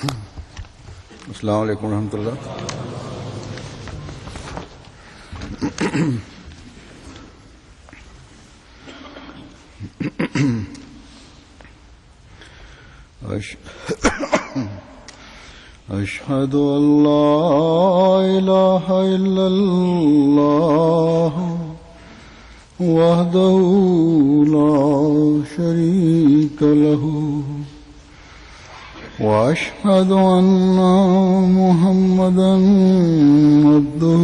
अस्सलाम वालेकुम रहमतुल्लाह। अशहदु अल्ला इलाहा इल्लल्लाह वहदहु ला शरीका लहू وأشهد أن محمدا عبده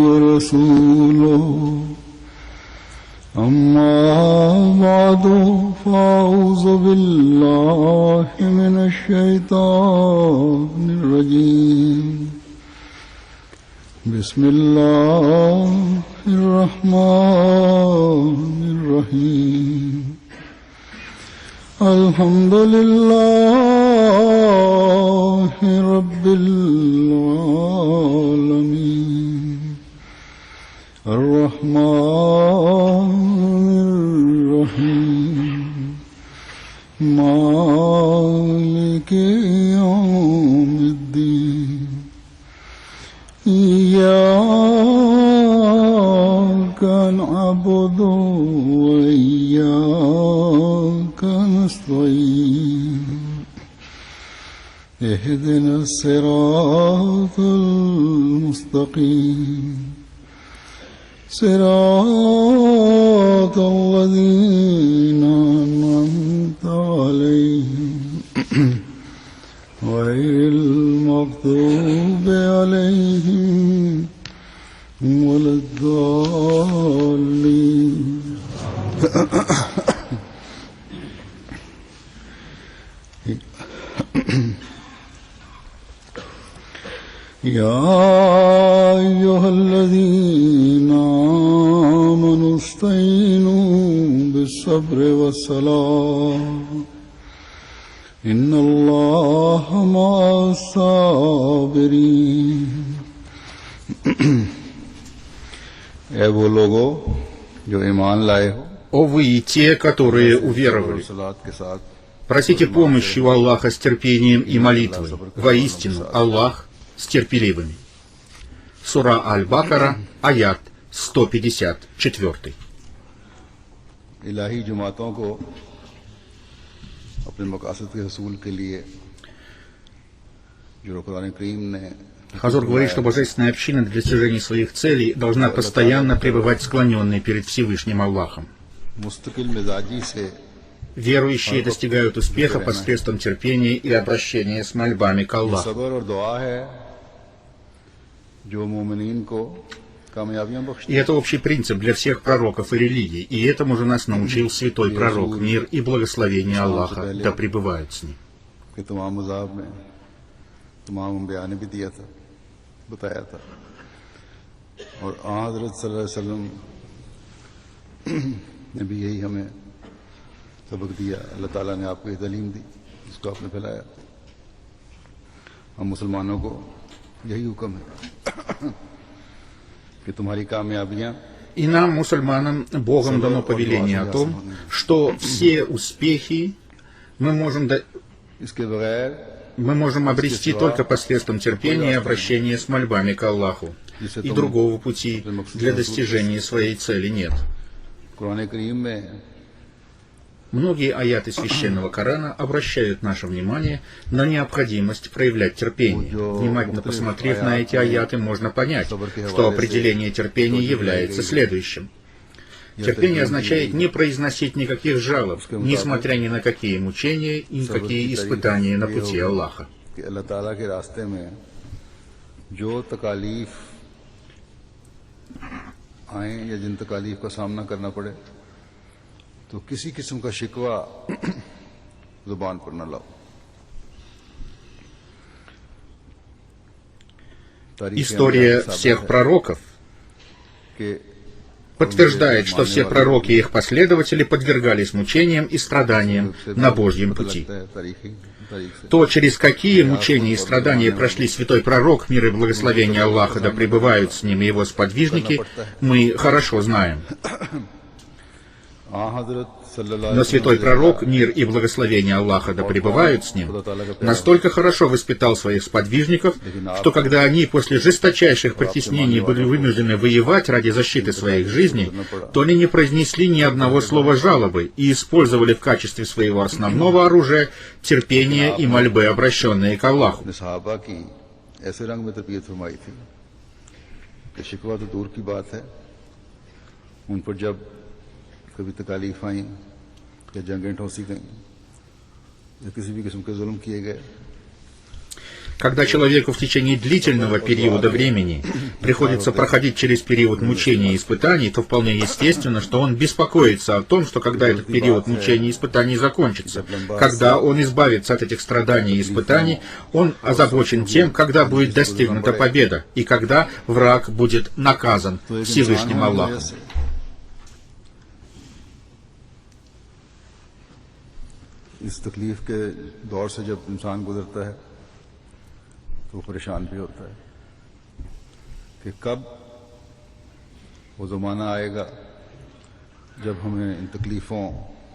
ورسوله أما بعد فأعوذ بالله من الشيطان الرجيم بسم الله الرحمن الرحيم الحمد لله رب العالمين الرحمن الرحيم مالك يوم الدين إياك نعبد وإياك نستعين اهدنا الصراط المستقيم صراط الذين أنعمت عليهم غير المغضوب عليهم ولا الضالين يا أيها الذين آمنوا استعينوا بالصبر والصلاة إن الله مع الصابرين ऐ वो लोगो जो ईमान लाए हो, О вы, те, которые уверовали, просите помощи у Аллаха с терпением и молитвой. Воистину, Аллах с терпеливыми. Сура Аль-Бакара, аят 154. इलाही जमातों को अपने मकासद के हसूल के लिए जो कुरान करीम ने Хазур говорит, что божественная община для достижения своих целей должна постоянно пребывать склоненной перед Всевышним Аллахом. Верующие достигают успеха посредством терпения и обращения с мольбами к Аллаху. И это общий принцип для всех пророков и религий, и этому же нас научил святой пророк, мир и благословение Аллаха да пребывают с ним. बताया था और हज़रत सल्लल्लाहु अलैहि वसल्लम ने भी यही हमें सबक दिया। अल्लाह ताला ने आपको ये तालीम दी जिसको आपने फैलाया। हम मुसलमानों को यही हुक्म है कि तुम्हारी कामयाबियां И нам, мусульманам, Богом дано повеление о том, что все успехи мы можем обрести только посредством терпения и обращения с мольбами к Аллаху. И другого пути для достижения своей цели нет. Многие аяты Священного Корана обращают наше внимание на необходимость проявлять терпение. Внимательно посмотрев на эти аяты, можно понять, что определение терпения является следующим. Терпение означает не произносить никаких жалоб, несмотря ни на какие мучения и никакие испытания на пути Аллаха. История всех пророков подтверждает, что все пророки и их последователи подвергались мучениям и страданиям на Божьем пути. То, через какие мучения и страдания прошли святой пророк, мир и благословение Аллаха да пребывают с ним и его сподвижники, мы хорошо знаем. Но святой пророк, мир и благословение Аллаха да пребывают с ним, настолько хорошо воспитал своих сподвижников, что когда они после жесточайших притеснений были вынуждены воевать ради защиты своих жизней, то они не произнесли ни одного слова жалобы и использовали в качестве своего основного оружия терпение и мольбы, обращенные к Аллаху. कभी तकालीफ आई या जंगें ठोंसी गई या किसी भी किस्म के जुल्म किए गए. Когда человеку в течение длительного периода времени приходится проходить через период мучений и испытаний, то вполне естественно, что он беспокоится о том, что когда этот период мучений и испытаний закончится, когда он избавится от этих страданий и испытаний, он озабочен тем, когда будет достигнута победа и когда враг будет наказан Всевышним Аллахом. इस तकलीफ के दौर से जब इंसान गुजरता है तो वो परेशान भी होता है कि कब वो ज़माना आएगा जब हमें इन तकलीफ़ों.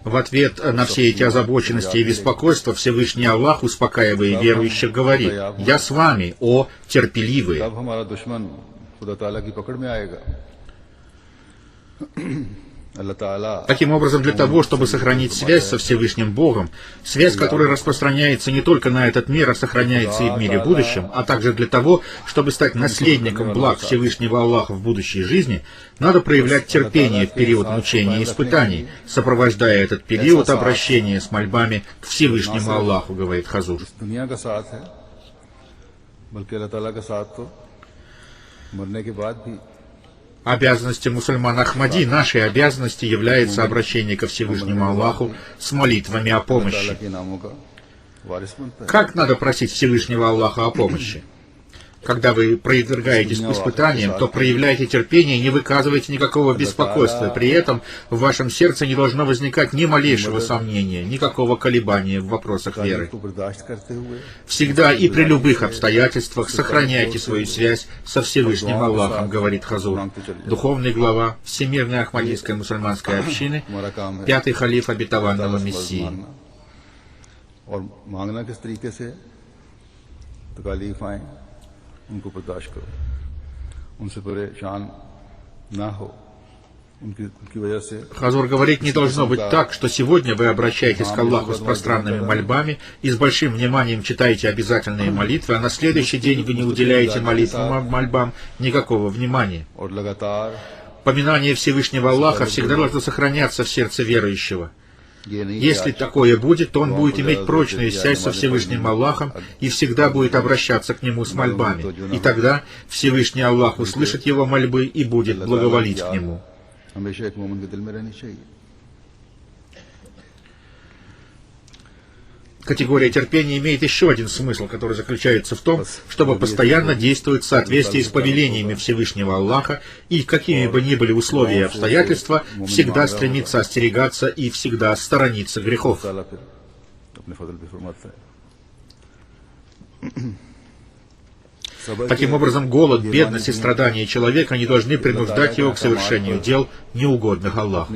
В ответ на все эти озабоченности и беспокойства Всевышний Аллах, успокаивая верующих, говорит: «Я с вами, о терпеливые». तब हमारा दुश्मन खुदा ताला की पकड़ में आएगा. Таким образом, для того, чтобы сохранить связь со Всевышним Богом, связь, которая распространяется не только на этот мир, а сохраняется и в мире будущем, а также для того, чтобы стать наследником благ Всевышнего Аллаха в будущей жизни, надо проявлять терпение в период мучений и испытаний, сопровождая этот период обращения с мольбами к Всевышнему Аллаху, говорит Хазур. Обязанностью мусульман Ахмади, нашей обязанностью является обращение ко Всевышнему Аллаху с молитвами о помощи. Как надо просить Всевышнего Аллаха о помощи? Когда вы подвергаетесь испытаниям, то проявляйте терпение и не выказывайте никакого беспокойства. При этом в вашем сердце не должно возникать ни малейшего сомнения, никакого колебания в вопросах веры. Всегда и при любых обстоятельствах сохраняйте свою связь со Всевышним Аллахом, говорит Хазур. Духовный глава Всемирной Ахмадийской мусульманской общины, пятый халиф обетованного Мессии. उनको बर्दाश्त करो, उनसे परेशान ना हो, उनकी वजह से. Хазур говорит, не должно быть так, что сегодня вы обращаетесь к Аллаху с пространными мольбами и с большим вниманием читаете обязательные молитвы, а на следующий день вы не уделяете молитвам, мольбам никакого внимания. Поминание Всевышнего Аллаха всегда должно сохраняться в сердце верующего. Если такое будет, то он будет иметь прочную связь со Всевышним Аллахом и всегда будет обращаться к нему с мольбами. И тогда Всевышний Аллах услышит его мольбы и будет благоволить к нему. Категория терпения имеет еще один смысл, который заключается в том, чтобы постоянно действовать в соответствии с повелениями Всевышнего Аллаха и, какими бы ни были условия и обстоятельства, всегда стремиться остерегаться и всегда сторониться грехов. Таким образом, голод, бедность и страдания человека не должны принуждать его к совершению дел, неугодных Аллаху.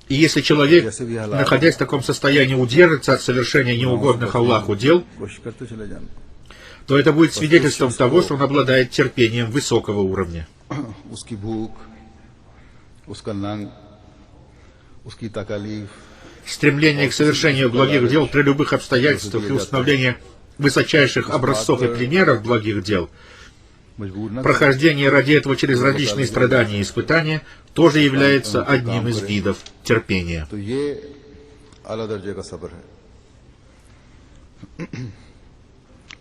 И если человек, находясь в таком состоянии, удержится от совершения неугодных Аллаху дел, то это будет свидетельством того, что он обладает терпением высокого уровня. Стремление к совершению благих дел при любых обстоятельствах и установление высочайших образцов и примеров благих дел, прохождение ради этого через различные страдания и испытания тоже является одним из видов терпения.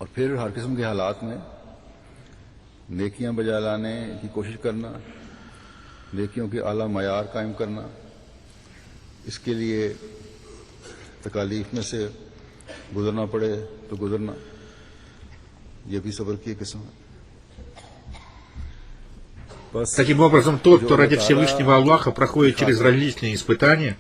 और फिर हर किस्म के हालात में नेकियां बजा लाने की कोशिश करना, नेकियों के आला मयार कायम करना, इसके लिए तकालीफ में से गुजरना पड़े तो गुजरना, ये भी सब्र की किस्म है. Таким образом, тот, кто ради Всевышнего Аллаха проходит через различные испытания,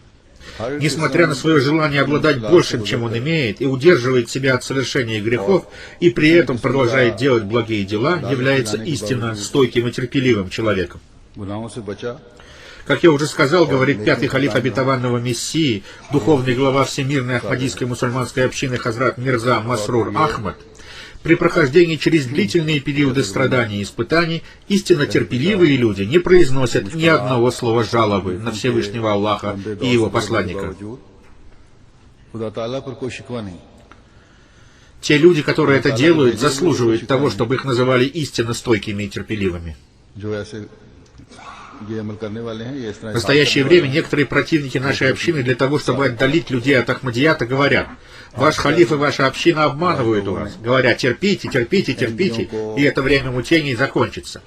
несмотря на свое желание обладать большим, чем он имеет, и удерживает себя от совершения грехов, и при этом продолжает делать благие дела, является истинно стойким и терпеливым человеком. Как я уже сказал, говорит пятый халиф обетованного Мессии, духовный глава Всемирной Ахмадийской мусульманской общины Хазрат Мирза Масрур Ахмад, при прохождении через длительные периоды страданий и испытаний, истинно терпеливые люди не произносят ни одного слова жалобы на Всевышнего Аллаха и Его посланника. Те люди, которые это делают, заслуживают того, чтобы их называли истинно стойкими и терпеливыми. В настоящее время некоторые противники нашей общины для того, чтобы отдалить людей от Ахмадията, говорят: ваш халиф и ваша община обманывают вас, говоря: терпите, терпите, терпите, и это время мучений закончится.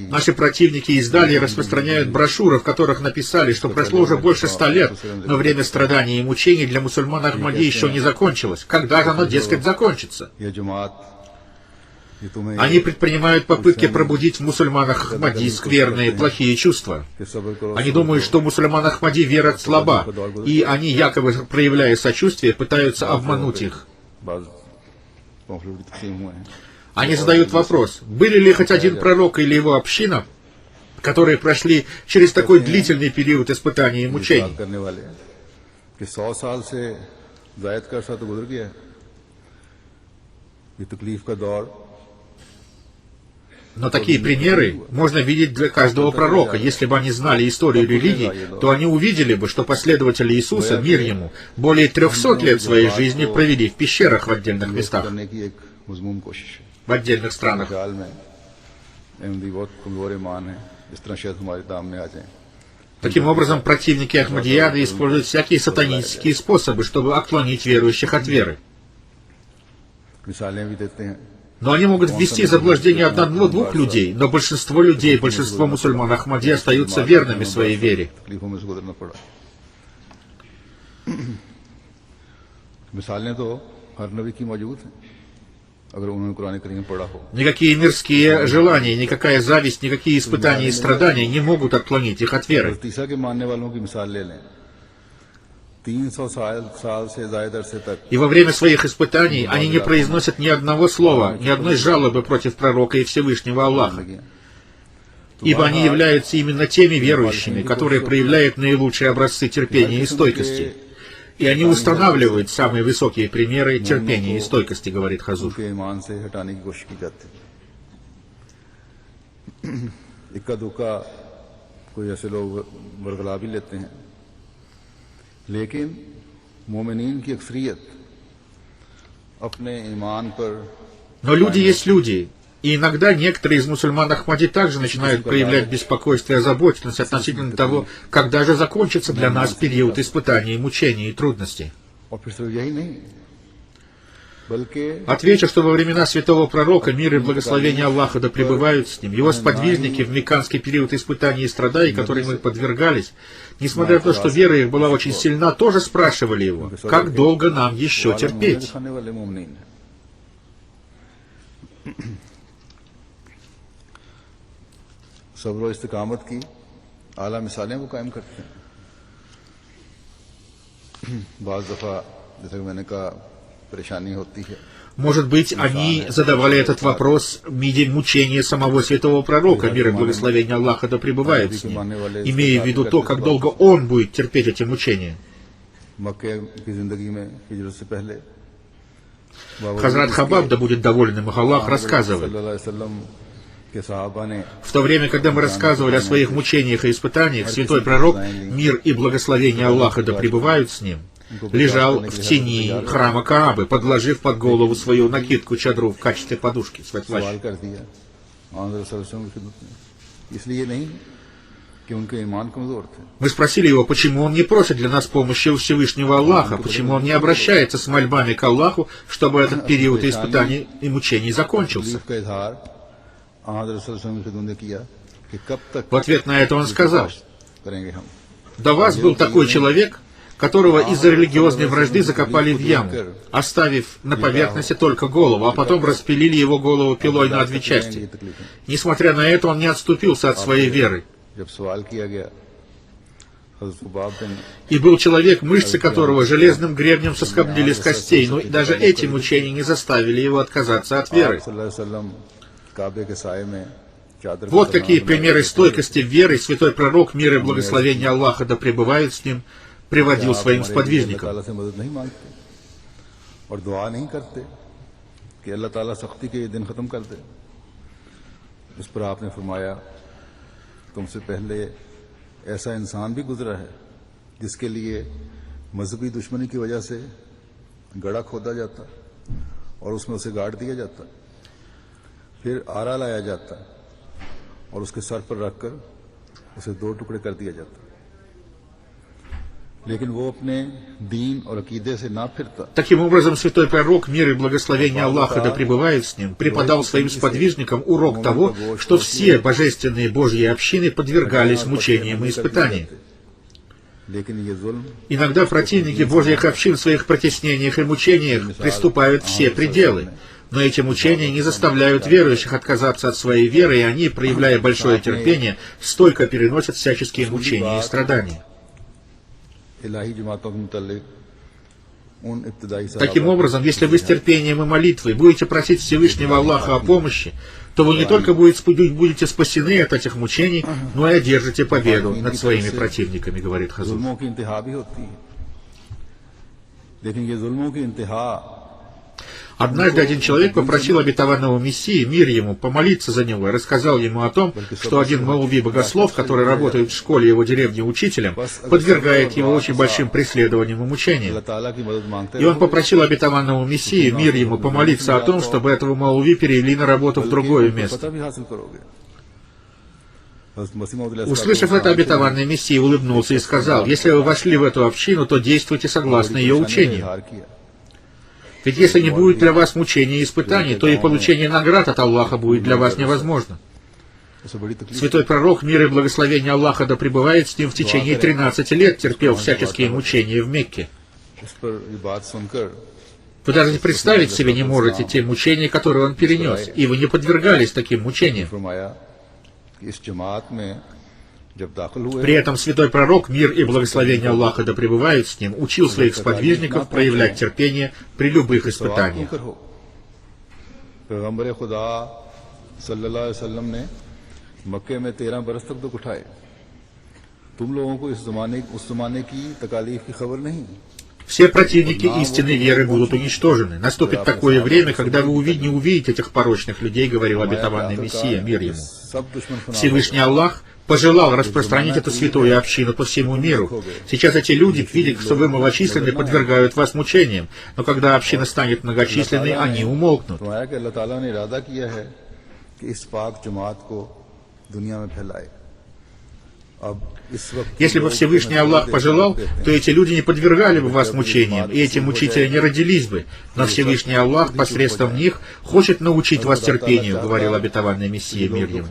Наши противники издали и распространяют брошюры, в которых написали, что прошло уже больше 100 лет, но время страданий и мучений для мусульман Ахмади еще не закончилось. Когда же оно, дескать, закончится? Они предпринимают попытки пробудить в мусульманах Ахмади скверные, плохие чувства. Они думают, что мусульман Ахмади вера слаба, и они, якобы проявляя сочувствие, пытаются обмануть их. Они задают вопрос: были ли хоть один пророк или его община, которые прошли через такой длительный период испытаний и мучений? Но такие примеры можно видеть для каждого пророка. Если бы они знали историю религии, то они увидели бы, что последователи Иисуса, мир ему, более 300 лет своей жизни провели в пещерах в отдельных местах, в отдельных странах. Таким образом, противники Ахмадияды используют всякие сатанические способы, чтобы отклонить верующих от веры. Но они могут ввести в заблуждение одного-двух людей, но большинство людей, большинство мусульман Ахмади остаются верными своей вере. Никакие мирские желания, никакая зависть, никакие испытания и страдания не могут отклонить их от веры. И во время своих испытаний они не произносят ни одного слова, ни одной жалобы против пророка и Всевышнего Аллаха. Ибо они являются именно теми верующими, которые проявляют наилучшие образцы терпения и стойкости. И они устанавливают самые высокие примеры терпения и стойкости, говорит Хазур. Но люди есть люди, и иногда некоторые из мусульман Ахмади также начинают проявлять беспокойство и озабоченность относительно того, когда же закончится для нас период испытаний, мучений и трудностей. Отвечу, что во времена святого пророка, мир и благословение Аллаха да пребывают с ним, его сподвижники в мекканский период испытаний и страданий, которым мы подвергались, несмотря на то, что вера их была очень сильна, тоже спрашивали его: как долго нам еще терпеть? Может быть, они задавали этот вопрос в виде мучения самого святого пророка, мир и благословение Аллаха да пребывает с ним, имея в виду то, как долго он будет терпеть эти мучения. Хазрат Хабаб, да будет доволен им Аллах, рассказывает: в то время, когда мы рассказывали о своих мучениях и испытаниях, святой пророк, мир и благословение Аллаха да пребывают с ним, лежал в тени храма Каабы, подложив под голову свою накидку чадру в качестве подушки, свой плащ. Мы спросили его, почему он не просит для нас помощи у Всевышнего Аллаха, почему он не обращается с мольбами к Аллаху, чтобы этот период испытаний и мучений закончился. В ответ на это он сказал: до вас был такой человек, которого из-за религиозной вражды закопали в яму, оставив на поверхности только голову, а потом распилили его голову пилой на 2 части. Несмотря на это, он не отступился от своей веры. हज़रत खुबाब बिन И был человек, мышцы которого железным гребнем соскоблили с костей, но даже эти мучения не заставили его отказаться от веры. सल्लल्लाहु अलैहि वसल्लम काबे के साए में चादर Вот какие примеры стойкости веры святой пророк, мир и благословение Аллаха да пребывают с ним, приводил своим сподвижникам. अल्लाह ताला से मदद नहीं मांगते और दुआ नहीं करते कि अल्लाह ताला सख्ती के ये दिन खत्म कर दे। इस पर आपने फरमाया तुमसे पहले ऐसा इंसान भी गुजरा है जिसके लिए मजहबी दुश्मनी की वजह से गड़ा खोदा जाता और उसमें उसे गाड़ दिया जाता, फिर आरा लाया जाता और उसके सर पर रखकर उसे दो टुकड़े कर दिया जाता, लेकिन वो अपने दीन और अकीदे से ना फिरता। Таким образом, святой пророк, мир и благословение Аллаха да пребывает с ним, преподал своим сподвижникам урок того, что все божественные Божьи общины подвергались мучениям и испытаниям. Иногда противники Божьих общин в своих притеснениях и мучениях приступают все пределы, но эти мучения не заставляют верующих отказаться от своей веры, и они, проявляя большое терпение, стойко переносят всяческие мучения и страдания. Таким образом, если вы с терпением и молитвой будете просить Всевышнего Аллаха о помощи, то вы не только будете спасены от этих мучений, но и одержите победу над своими противниками, говорит Хазур. Однажды один человек попросил обетованного Мессии, мир ему, помолиться за него, и рассказал ему о том, что один Маулви-богослов, который работает в школе его деревни учителем, подвергает его очень большим преследованиям и мучениям. И он попросил обетованного Мессии, мир ему, помолиться о том, чтобы этого Маулви перевели на работу в другое место. Услышав это, обетованный Мессия улыбнулся и сказал: «Если вы вошли в эту общину, то действуйте согласно ее учению. Ведь если не будет для вас мучений и испытаний, то и получение наград от Аллаха будет для вас невозможно». Святой пророк, мир и благословение Аллаха да пребывает с ним, в течение 13 лет терпел всяческие мучения в Мекке. Вы даже представить себе не можете те мучения, которые он перенес, и вы не подвергались таким мучениям. При этом святой пророк, мир и благословение Аллаха да пребывают с ним, учил своих сподвижников проявлять терпение при любых испытаниях. Все противники истинной веры будут уничтожены. Наступит такое время, когда вы не увидите этих порочных людей, говорил обетованный Мессия, мир ему. Всевышний Аллах пожелал распространить эту святую общину по всему миру. Сейчас эти люди, видя, что вы малочисленны, подвергают вас мучениям, но когда община станет многочисленной, они умолкнут. Если бы Всевышний Аллах пожелал, то эти люди не подвергали бы вас мучениям, и эти мучители не родились бы. Но Всевышний Аллах посредством них хочет научить вас терпению, говорил обетованный Мессия, мир ему.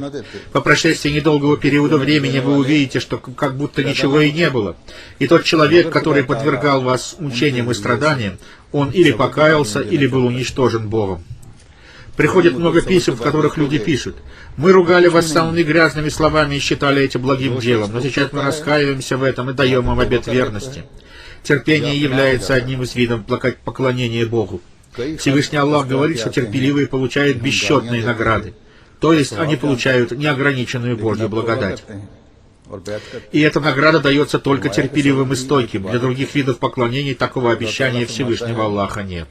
По прошествии недолгого периода времени вы увидите, что как будто ничего и не было. И тот человек, который подвергал вас мучениям и страданиям, он или покаялся, или был уничтожен Богом. Приходит много писем, в которых люди пишут: «Мы ругали вас самыми грязными словами и считали это благим делом, но сейчас мы раскаиваемся в этом и даем вам обет верности». Терпение является одним из видов поклонения Богу. Всевышний Аллах говорит, что терпеливые получают бесчетные награды, то есть они получают неограниченную Божью благодать. И эта награда дается только терпеливым и стойким. Для других видов поклонений такого обещания Всевышнего Аллаха нет.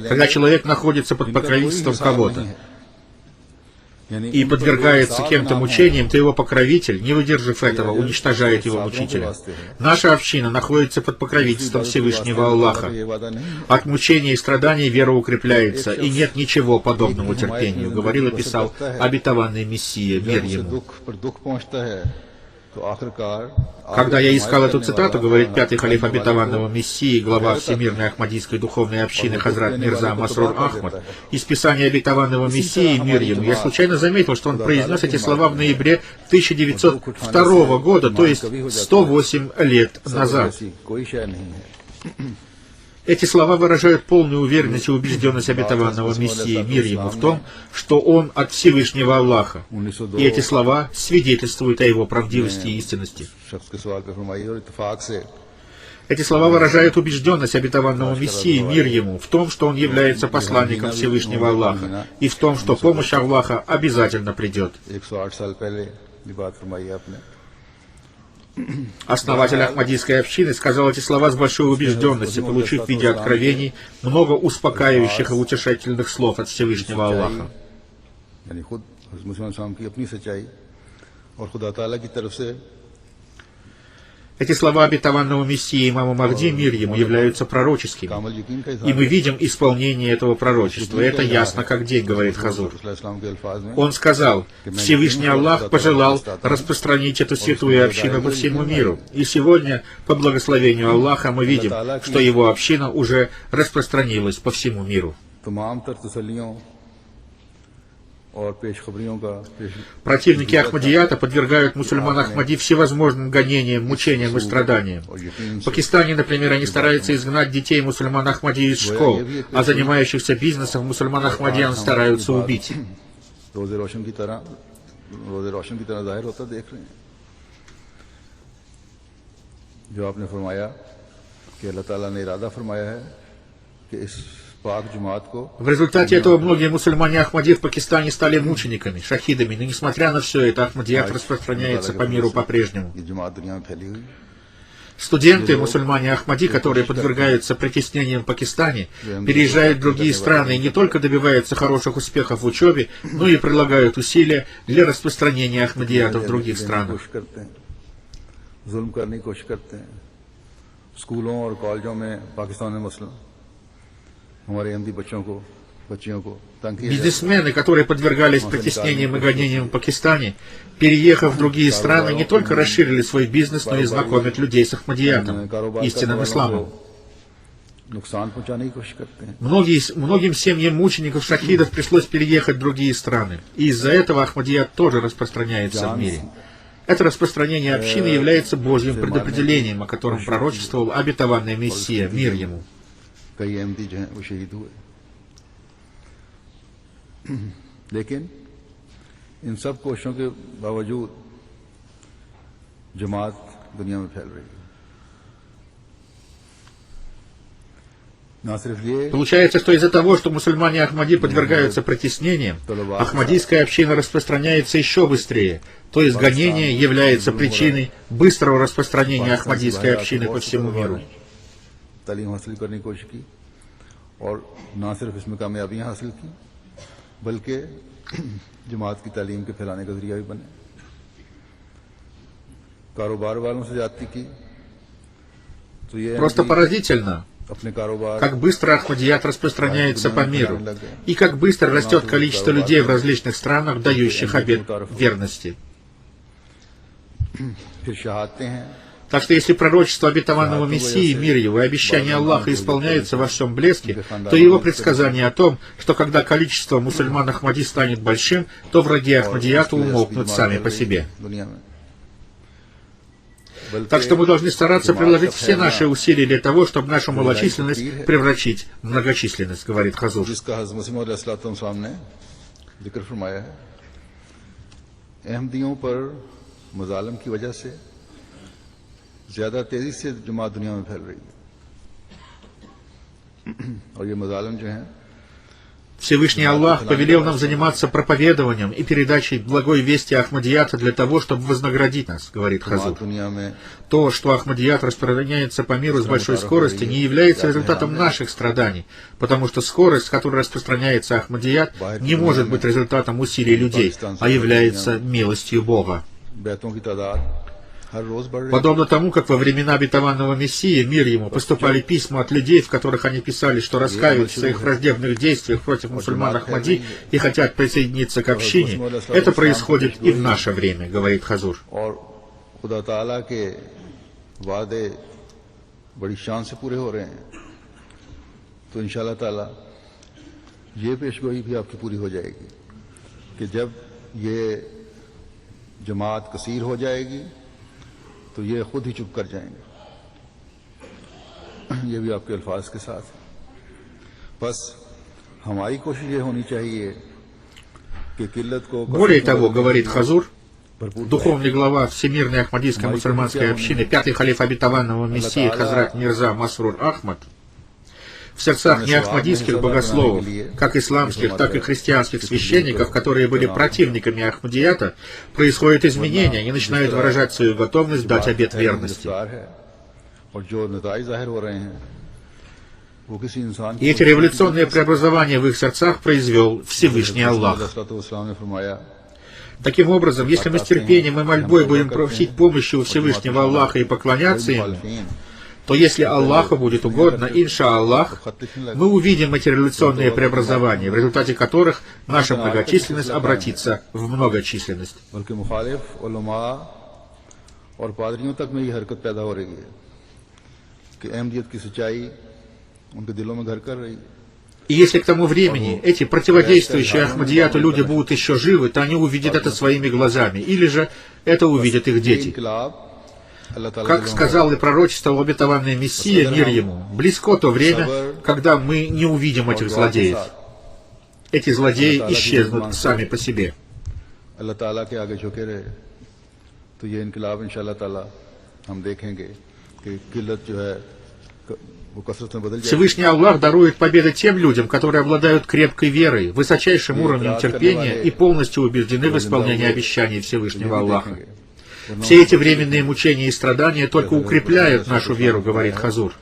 Когда человек находится под покровительством кого-то и подвергается кем-то мучениям, то его покровитель, не выдержав этого, уничтожает его мучителя. Наша община находится под покровительством Всевышнего Аллаха. От мучений и страданий вера укрепляется, и нет ничего подобного терпению, говорил и писал обетованный Мессия, мир ему. Когда я искал эту цитату, говорит пятый халиф обетованного Мессии, глава Всемирной Ахмадийской духовной общины Хазрат Мирза Масрур Ахмад, из Писания обетованного Мессии, мир ему, я случайно заметил, что он произнес эти слова в ноябре 1902 года, то есть 108 лет назад. Эти слова выражают полную уверенность и убежденность обетованного Мессии, мир ему, в том, что он от Всевышнего Аллаха. И эти слова свидетельствуют о его правдивости и истинности. Эти слова выражают убежденность обетованного Мессии, мир ему, в том, что он является посланником Всевышнего Аллаха, и в том, что помощь Аллаха обязательно придет. Основатель Ахмадийской общины сказал эти слова с большой убежденностью, получив в виде откровений много успокаивающих и утешительных слов от Всевышнего Аллаха. Эти слова обетованного Мессии имама Махди, мир ему, являются пророческими. И мы видим исполнение этого пророчества. Это ясно как день, говорит Хазур. Он сказал: Всевышний Аллах пожелал распространить эту святую общину по всему миру. И сегодня, по благословению Аллаха, мы видим, что его община уже распространилась по всему миру. Противники Ахмадията подвергают мусульман Ахмади всевозможным гонениям, мучениям и страданиям. В Пакистане, например, они стараются изгнать детей мусульман Ахмади из школ, а занимающихся бизнесом мусульман Ахмадиян стараются убить. В результате этого многие мусульмане Ахмади в Пакистане стали мучениками, шахидами, но несмотря на все это, Ахмадият распространяется по миру по-прежнему. Студенты, мусульмане Ахмади, которые подвергаются притеснениям в Пакистане, переезжают в другие страны и не только добиваются хороших успехов в учебе, но и прилагают усилия для распространения Ахмадията в других странах. Бизнесмены, которые подвергались притеснениям и гонениям в Пакистане, переехав в другие страны, не только расширили свой бизнес, но и знакомят людей с Ахмадиятом, истинным исламом. Многим семьям мучеников шахидов пришлось переехать в другие страны, и из-за этого Ахмадият тоже распространяется в мире. Это распространение общины является Божьим предопределением, о котором пророчествовал обетованный Мессия, мир ему. कई अहमदी जो हैं वो शहीद हुए, लेकिन इन सब कोशिशों के बावजूद जमात दुनिया में फैल रही है। Получается, что из-за того, что мусульмане Ахмади подвергаются притеснениям, ахмадийская община распространяется еще быстрее, то есть гонение является причиной быстрого распространения ахмадийской общины по всему миру. तालीम हासिल करने की कोशिश की और ना सिर्फ इसमें कामयाबियां हासिल की बल्कि जमात की तालीम के फैलाने का जरिया भी बने। कारोबार वालों से जाती की तो ये просто поразительно, как быстро Ахмадият распространяется по миру и как быстро растет количество людей в различных странах, дающих обет верности. Так что если пророчество обетованного Мессии, мир его, и обещание Аллаха исполняются во всем блеске, то его предсказание о том, что когда количество мусульман Ахмади станет большим, то враги Ахмадията умолкнут сами по себе. Так что мы должны стараться приложить все наши усилия для того, чтобы нашу малочисленность превратить в многочисленность, говорит Хазур. ज़्यादा तेजी से जमात दुनिया में फैल रही है और ये मज़ालिम जो हैं Всевышний Аллах повелел нам заниматься проповедованием и передачей благой вести Ахмадията для того, чтобы вознаградить нас, говорит Хазур. То, что Ахмадият распространяется по миру с большой скоростью, не является результатом наших страданий, потому что скорость, с которой распространяется Ахмадият, не может быть результатом усилий людей, а является милостью Бога. Подобно тому, как во времена обетованного Мессии, мир ему, поступали письма от людей, в которых они писали, что раскаиваются в своих враждебных действиях против мусульман Ахмади и хотят присоединиться к общине, это происходит и в наше время, говорит Хазур. तो ये खुद ही चुप कर जाएंगे। ये भी आपके अल्फाज के साथ है। बस हमारी कोशिश ये होनी चाहिए कि किल्लत को Более того, говорит Хазур, духовный глава Всемирной Ахмадийской мусульманской общины, пятый халиф обетованного Мессии Хазрат Мирза Масрур Ахмад, в сердцах неахмадийских богословов, как исламских, так и христианских священников, которые были противниками Ахмадията, происходят изменения, они начинают выражать свою готовность дать обет верности. И эти революционные преобразования в их сердцах произвел Всевышний Аллах. Таким образом, если мы с терпением и мольбой будем просить помощи у Всевышнего Аллаха и поклоняться Ему, то если Аллаху будет угодно, иншааллах, мы увидим эти революционные преобразования, в результате которых наша многочисленность обратится в многочисленность. И если к тому времени эти противодействующие Ахмадияту люди будут еще живы, то они увидят это своими глазами, или же это увидят их дети. Как сказал и пророчествовал обетованный Мессия, мир ему, близко то время, когда мы не увидим этих злодеев. Эти злодеи исчезнут сами по себе. Всевышний Аллах дарует победы тем людям, которые обладают крепкой верой, высочайшим уровнем терпения и полностью убеждены в исполнении обещаний Всевышнего Аллаха. Все эти временные мучения и страдания только укрепляют нашу веру, говорит Хазур.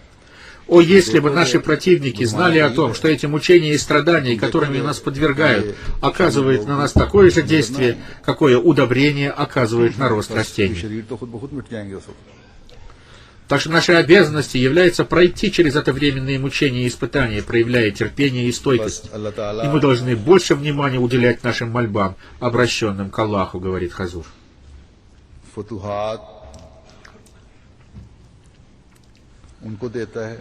О, если бы наши противники знали о том, что эти мучения и страдания, которыми нас подвергают, оказывают на нас такое же действие, какое удобрение оказывает на рост растений. Так что нашей обязанностью является пройти через это временные мучения и испытания, проявляя терпение и стойкость. И мы должны больше внимания уделять нашим мольбам, обращенным к Аллаху, говорит Хазур. फतूहात उनको देता है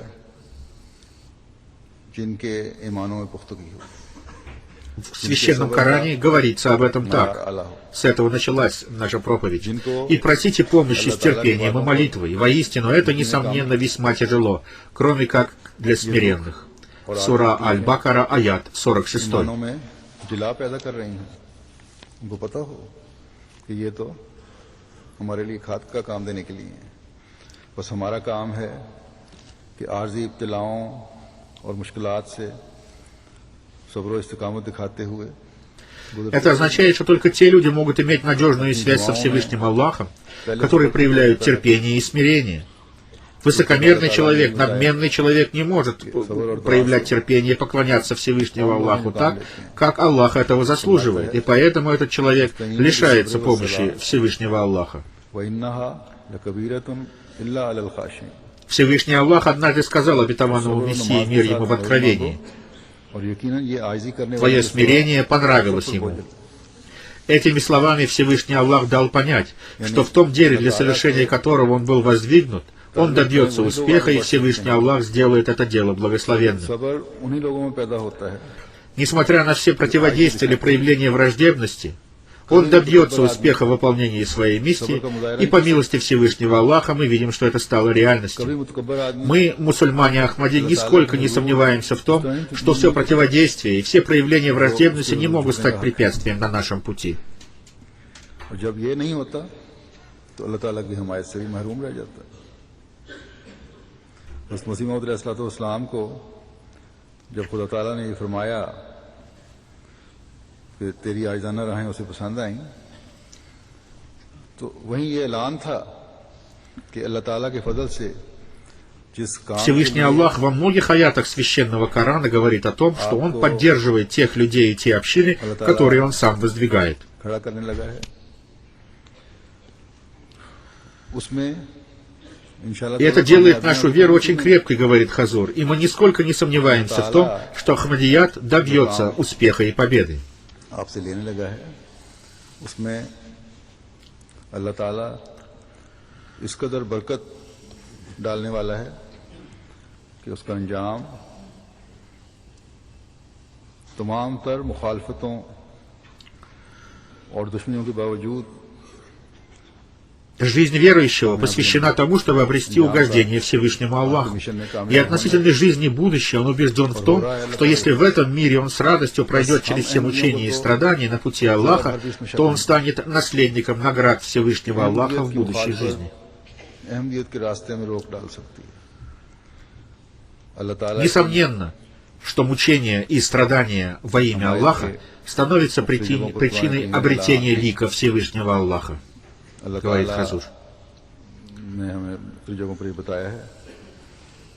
जिनके ईमानों में पुख्तगी हो. В Священном Коране говорится об этом так. С этого началась наша проповедь. «И просите помощи с терпением и молитвой. Воистину, это, несомненно, весьма тяжело, кроме как для смиренных». Сура Аль-Бакара, аят 46. हमारे लिए खाद का काम देने के लिए बस हमारा काम है कि आर्जी इब्तिलाओं और मुश्किलात से सब्र और इस्तिकामत दिखाते हुए. Это означает, что только те люди могут иметь надежную связь со Всевышним Аллахом, которые проявляют терпение и смирение. Высокомерный человек, надменный человек не может проявлять терпение и поклоняться Всевышнему Аллаху так, как Аллах этого заслуживает, и поэтому этот человек лишается помощи Всевышнего Аллаха. Всевышний Аллах однажды сказал обетованному Мессии, мир ему, в Откровении: «Твое смирение понравилось ему». Этими словами Всевышний Аллах дал понять, что в том деле, для совершения которого он был воздвигнут, он добьется успеха, и Всевышний Аллах сделает это дело благословенным. Несмотря на все противодействия или проявления враждебности, он добьется успеха в выполнении своей миссии, и по милости Всевышнего Аллаха мы видим, что это стало реальностью. Мы, мусульмане Ахмади, нисколько не сомневаемся в том, что все противодействия и все проявления враждебности не могут стать препятствием на нашем пути. मसीह मौद अलैहिस्सलाम को जब खुदा ताला ने ये फरमाया कि तेरी आइज़ाना राहें उसे पसंद आई, तो वहीं ये ऐलान था कि अल्लाह ताला के फजल से जिस काम Всевышний Аллах во многих аятах Священного Корана говорит о том, что Он поддерживает тех людей и те общины, которые Он сам воздвигает. खड़ा करने लगा है उसमें. И это делает нашу веру очень крепкой, говорит Хазур, и мы нисколько не сомневаемся в том, что Ахмадият добьется успеха и победы. अल्लाह ताला इस कदर बरकत डालने वाला है कि उसका अंजाम तमाम तर मुखालफतों और दुश्मनियों के बावजूद Жизнь верующего посвящена тому, чтобы обрести угождение Всевышнему Аллаху. И относительно жизни будущей он убежден в том, что если в этом мире он с радостью пройдет через все мучения и страдания на пути Аллаха, то он станет наследником наград Всевышнего Аллаха в будущей жизни. Несомненно, что мучения и страдания во имя Аллаха становятся причиной обретения лика Всевышнего Аллаха, говорит Хазур. ने हमें कई जगहों पर ये बताया है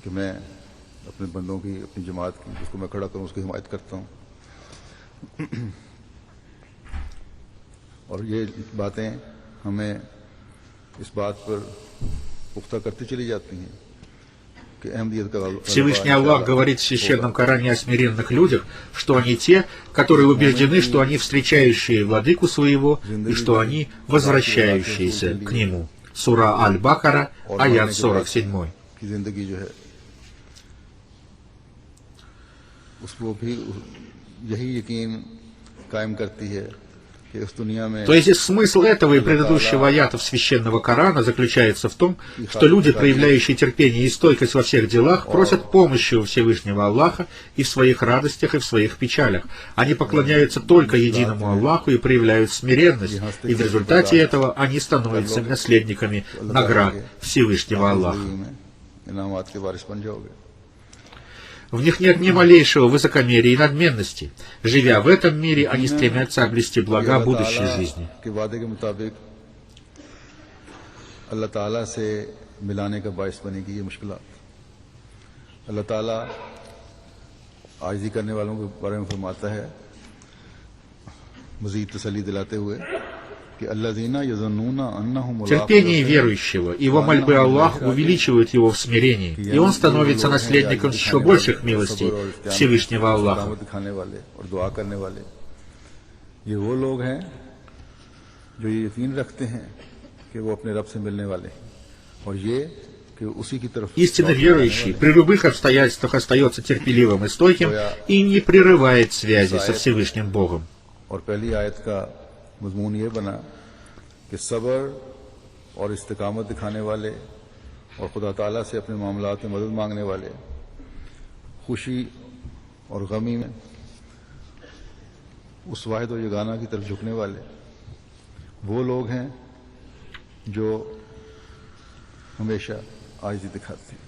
कि मैं अपने बंदों की अपनी जमात की जिसको मैं खड़ा करूं उसकी हिमायत करता हूं और ये बातें हमें इस बात पर पुख्ता करती चली जाती हैं कि अहमदियत का Всевышний Аллах говорит в Священном Коране о смиренных людях, что они те, которые убеждены, что они встречающие владыку своего и что они возвращающиеся к нему. Сура Аль-Бакара, аят 47. की जिंदगी जो है उसको भी यही यकीन कायम करती है कि इस दुनिया में То есть смысл этого и предыдущего аятов Священного Корана заключается в том, что люди, проявляющие терпение и стойкость во всех делах, просят помощи у Всевышнего Аллаха и в своих радостях, и в своих печалях. Они поклоняются только единому Аллаху и проявляют смиренность, и в результате этого они становятся наследниками наград Всевышнего Аллаха. इनामात के वारिस बन जाओगे। В них нет ни малейшего высокомерия и надменности. Живя в этом мире, они стремятся обрести блага будущей жизни. के वादे के मुताबिक अल्लाह ताला से मिलाने का बायस बनेगी ये मुश्किलात। अल्लाह ताला आजिज़ी करने वालों के बारे में फरमाता है मज़ीद तसल्ली दिलाते हुए कि अल्लज़ीना यज़ुन्नूना अन्नहुम Терпение верующего, его мольбы Аллаху увеличивают его в смирении, и он становится наследником еще больших милостей Всевышнего Аллаха. दिखाने वाले और दुआ करने वाले ये वो लोग हैं जो ये यकीन रखते हैं कि वो अपने रब से मिलने वाले हैं और ये कि उसी की तरफ Истинно верующий при любых обстоятельствах остается терпеливым и стойким и не прерывает связи со Всевышним Богом. और पहली आयत का मजमून ये बना कि सब्र और इस्तिकामत दिखाने वाले और खुदा ताला से अपने मामलात में मदद मांगने वाले खुशी और गमी में उस वाहिद और यगाना की तरफ झुकने वाले वो लोग हैं जो हमेशा आजिज़ी दिखाते हैं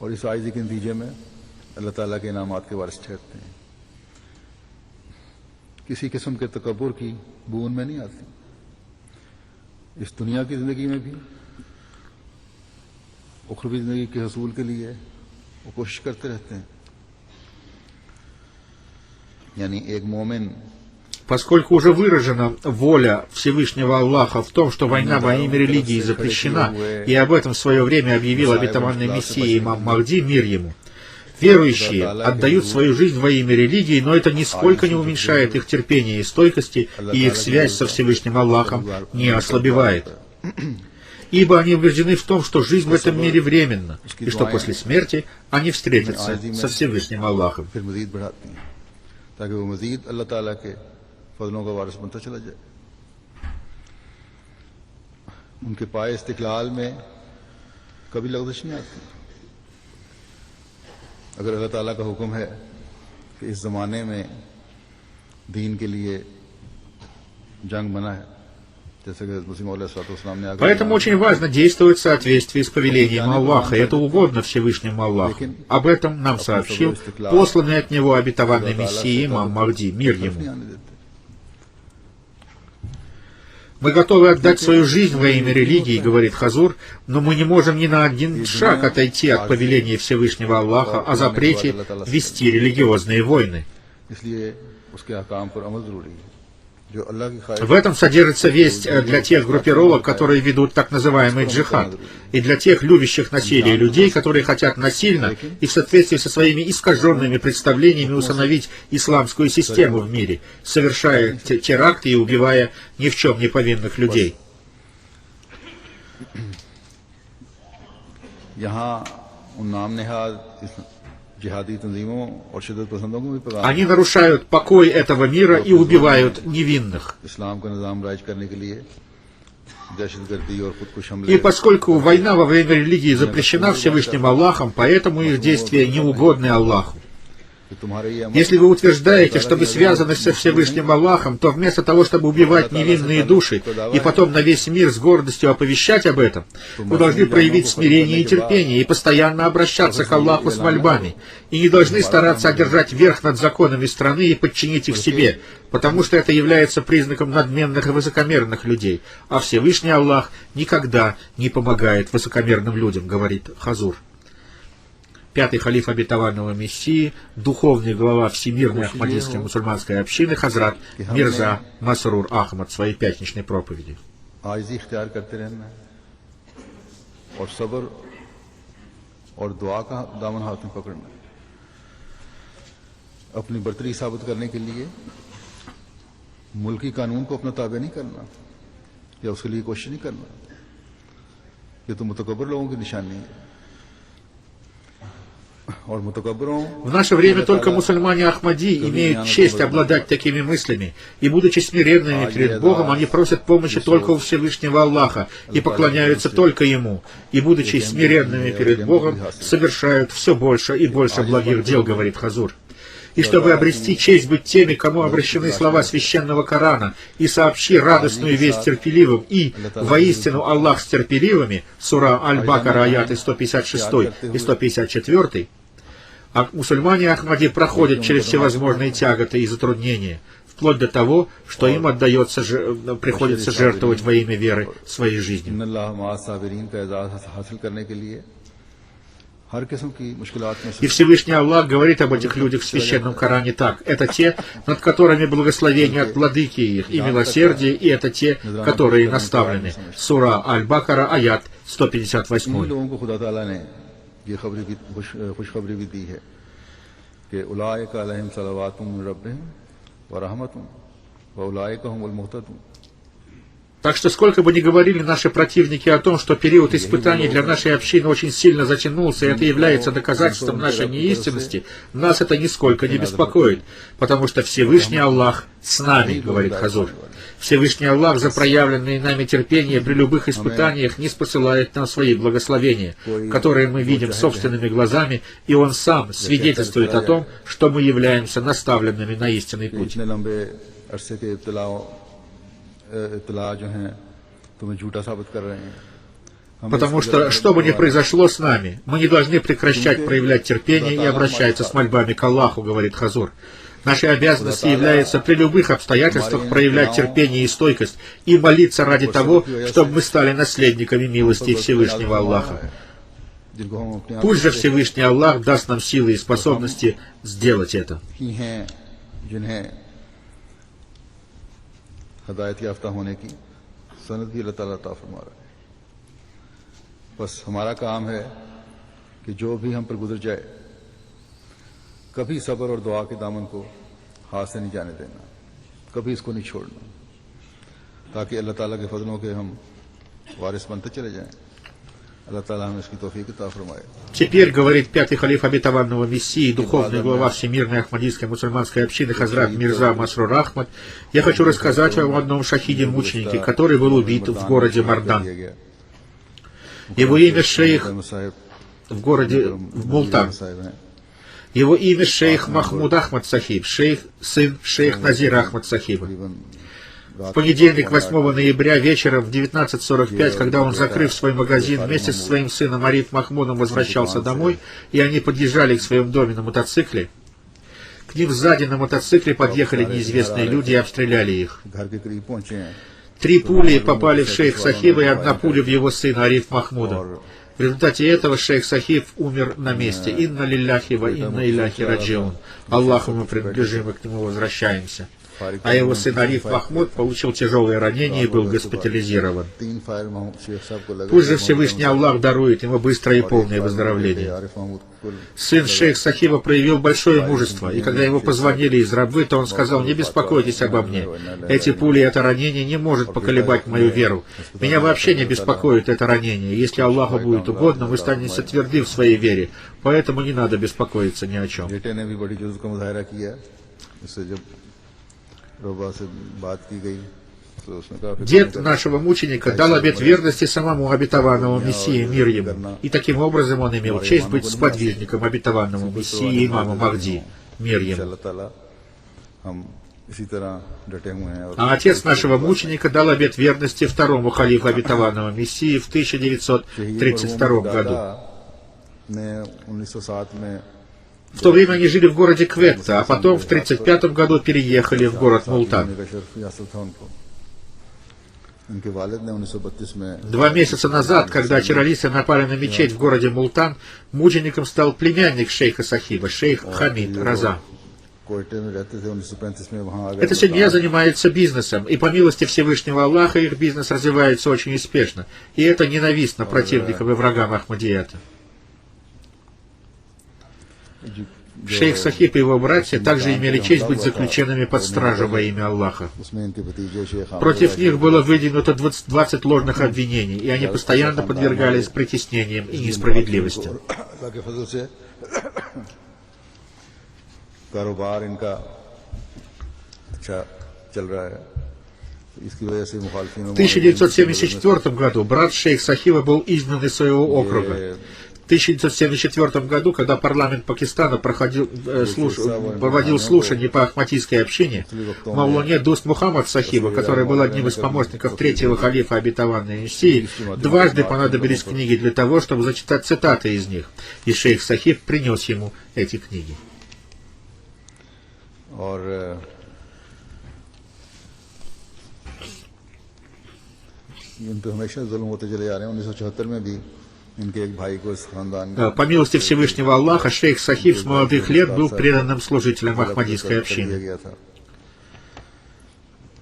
और इस आजिज़ी के नतीजे में अल्लाह ताला के इनामात के वारिस ठहरते हैं। किसी किस्म के तकब्बुर की बूंद में नहीं आती। इस दुनिया की ज़िंदगी में भी उखरवी ज़िंदगी के हसूल के लिए वो कोशिश करते रहते हैं। यानी एक मोमिन Поскольку уже выражена воля Всевышнего Аллаха в том, что война во имя религии запрещена, и об этом в свое время объявил обетованный Мессия имам Махди, мир ему, верующие отдают свою жизнь во имя религии, но это нисколько не уменьшает их терпения и стойкости, и их связь со Всевышним Аллахом не ослабевает. Ибо они убеждены в том, что жизнь в этом мире временна, и что после смерти они встретятся со Всевышним Аллахом. ताकि वो मजीद अल्लाह ताला के फजलों का वारिस बनता चला जाए। उनके पाए इस्तिकलाल में कभी लग़ज़श नहीं आती। अगर अल्लाह ताला का हुक्म है कि इस ज़माने में दीन के लिए जंग बना है, जैसे कि मुस्लिम अलैहिस्सलाम ने Поэтому очень важно действовать в соответствии с повелением Аллаха, и это угодно Всевышнему Аллаху. Об этом нам сообщил посланный от него обетованный Мессия имам Махди, мир ему. Мы готовы отдать свою жизнь во имя религии, говорит Хазур, но мы не можем ни на один шаг отойти от повеления Всевышнего Аллаха о запрете вести религиозные войны. В этом содержится весть для тех группировок, которые ведут так называемый джихад, и для тех любящих насилие людей, которые хотят насильно и в соответствии со своими искаженными представлениями установить исламскую систему в мире, совершая теракты и убивая ни в чем не повинных людей. Они нарушают покой этого мира и убивают невинных. दहशतगर्दी और खुदकुश И हमले поскольку война во время религии запрещена Всевышним Аллахом, поэтому их действия неугодны Аллаху. कि तुम्हारे ये अमल Если вы утверждаете, что вы связаны со Всевышним Аллахом, то вместо того, чтобы убивать невинные души и потом на весь мир с гордостью оповещать об этом, вы должны проявить смирение и терпение и постоянно обращаться к Аллаху с мольбами, и не должны стараться одержать верх над законами страны и подчинить их себе, потому что это является признаком надменных и высокомерных людей, а Всевышний Аллах никогда не помогает высокомерным людям, говорит Хазур. Пятый халиф обетованного Мессии, духовный глава Всемирной Ахмадийской мусульманской общины Хазрат Мирза Масрур Ахмад в своей пятничной проповеди. आजिज़ी इख्तियार करते रहना है और सब्र और दुआ का दामन हाथ में पकड़ना है। अपनी बर्तरी साबित करने के लिए मुल्की कानून को अपना ताबे नहीं करना या उसके लिए कोशिश नहीं करना। ये तो मुतकब्बर लोगों की निशानी है और मुतकब्बरों В наше время только мусульмане Ахмади имеют честь обладать такими мыслями, и, будучи смиренными перед Богом, они просят помощи только у Всевышнего Аллаха и поклоняются только Ему, и, будучи смиренными перед Богом, совершают все больше и больше благих дел, говорит Хазур. И чтобы обрести честь быть теми, кому обращены слова священного Корана, и сообщи радостную весть терпеливым, и воистину Аллах с терпеливыми, сура Аль-Бакара, аяты 156 и 154, а мусульмане Ахмади проходят через всевозможные тяготы и затруднения, вплоть до того, что им приходится жертвовать во имя веры своей жизнью. И Всевышний Аллах говорит об этих людях в Священном Коране так. Это те, над которыми благословение от владыки их и милосердие, и это те, которые наставлены. Сура Аль-Бакара, аят 158. ये खुशखबरी भी दी है कि उलाइका अलैहिम सलवातुम मिन रब्बिहिम व रहमतुम व उलाइका हुमुल मुहतदून. Так что сколько бы ни говорили наши противники о том, что период испытаний для нашей общины очень сильно затянулся, и это является доказательством нашей неистинности, нас это нисколько не беспокоит, потому что Всевышний Аллах с нами, говорит Хазур. Всевышний Аллах за проявленные нами терпение при любых испытаниях не спосылает нам свои благословения, которые мы видим собственными глазами, и Он сам свидетельствует о том, что мы являемся наставленными на истинный путь. Потому что бы ни произошло с нами, мы не должны прекращать проявлять терпение и обращаться с мольбами к Аллаху, говорит Хазур. Нашей обязанностью является при любых обстоятельствах проявлять терпение и стойкость и молиться ради того, чтобы мы стали наследниками милости Всевышнего Аллаха. Пусть же Всевышний Аллах даст нам силы и способности сделать это. हदायत याफ्ता होने की सनद भी अल्लाह ताला अता फरमा रहा है। बस हमारा काम है कि जो भी हम पर गुजर जाए कभी सब्र और दुआ के दामन को हाथ से नहीं जाने देना, कभी इसको नहीं छोड़ना, ताकि अल्लाह ताला के फजलों के हम वारिस बनते चले जाएं। अल्लाह ताला हमें इसकी तौफीक अता फरमाए। Теперь, говорит пятый халиф обетованного Мессии, духовный глава Всемирной Ахмадийской мусульманской общины Хазрат Мирза Масрур Ахмад, я хочу рассказать вам о одном шахиде-мученике, который был убит в городе Мардан. Его имя шейх в городе Мултан. Его имя шейх Махмуд Ахмад Сахиб, сын шейх Назира Ахмад Сахиба. В понедельник, 8 ноября, вечером в 19:45, когда он, закрыв свой магазин, вместе со своим сыном Ариф Махмудом возвращался домой, и они подъезжали к своему дому на мотоцикле, к ним сзади на мотоцикле подъехали неизвестные люди и обстреляли их. 3 пули попали в шейх Сахиба и 1 пуля в его сына Ариф Махмуда. В результате этого шейх Сахиб умер на месте. Инна лилляхи ва инна иляхи раджиун. Аллаху мы принадлежим и к нему возвращаемся. А его сын Ариф Махмуд получил тяжелое ранение и был госпитализирован. Пусть же Всевышний Аллах дарует ему быстрое и полное выздоровление. Сын шейх Сахиба проявил большое мужество, и когда ему позвонили из Рабвы, то он сказал: «Не беспокойтесь обо мне. Эти пули и это ранение не может поколебать мою веру. Меня вообще не беспокоит это ранение. Если Аллаху будет угодно, мы станемся тверды в своей вере, поэтому не надо беспокоиться ни о чем». तो उसने कहा, Дед нашего мученика дал обет верности самому обетованному Мессии, мир ему. И таким образом он имел честь быть сподвижником обетованному Мессии имама Махди, мир ему. अल्लाह ताला हम इसी तरह डटे हुए हैं। और А отец нашего мученика дал обет верности второму халифу обетованного Мессии в 1932 году. ने 1907 में В то время они жили в городе Кветта, а потом в 1935 году переехали в город Мултан. का शर्फ हासिल था उनको। उनके वालिद ने 1932 में 2 месяца назад, когда террористы напали на мечеть в городе Мултан, мучеником стал племянник шейха Сахиба, шейх Хамид Раза. कोयटे में रहते थे 1935 में वहाँ आ गए। Эта семья занимается бизнесом, и по милости Всевышнего Аллаха их бизнес развивается очень успешно. И это ненавистно противникам и врагам Ахмадията. Шейх Сахиб и его братья также имели честь быть заключенными под стражу во имя Аллаха. उसमें इनके भतीजे शेख Против них было выдвинуто 20 ложных обвинений, и они постоянно подвергались притеснениям и несправедливости. अल्लाह के फजल से कारोबार इनका अच्छा चल रहा है। इसकी वजह से मुखालफिन В 1974 году брат шейх Сахиба был изгнан из своего округа. В 1974 году, когда парламент Пакистана проводил слушания по ахмадийской общине, Мавлане Дуст Мухаммад Сахиба, который был одним из помощников третьего халифа обетованной Мессии, дважды понадобились книги для того, чтобы зачитать цитаты из них, и шейх Сахиб принес ему эти книги. और इन पे हमेशा जुल्म होते चले जा रहे हैं। 1974 में भी इनके एक भाई को इस खानदान По милости Всевышнего Аллаха, шейх Сахиб с молодых лет был преданным служителем ахмадийской общины. गया था।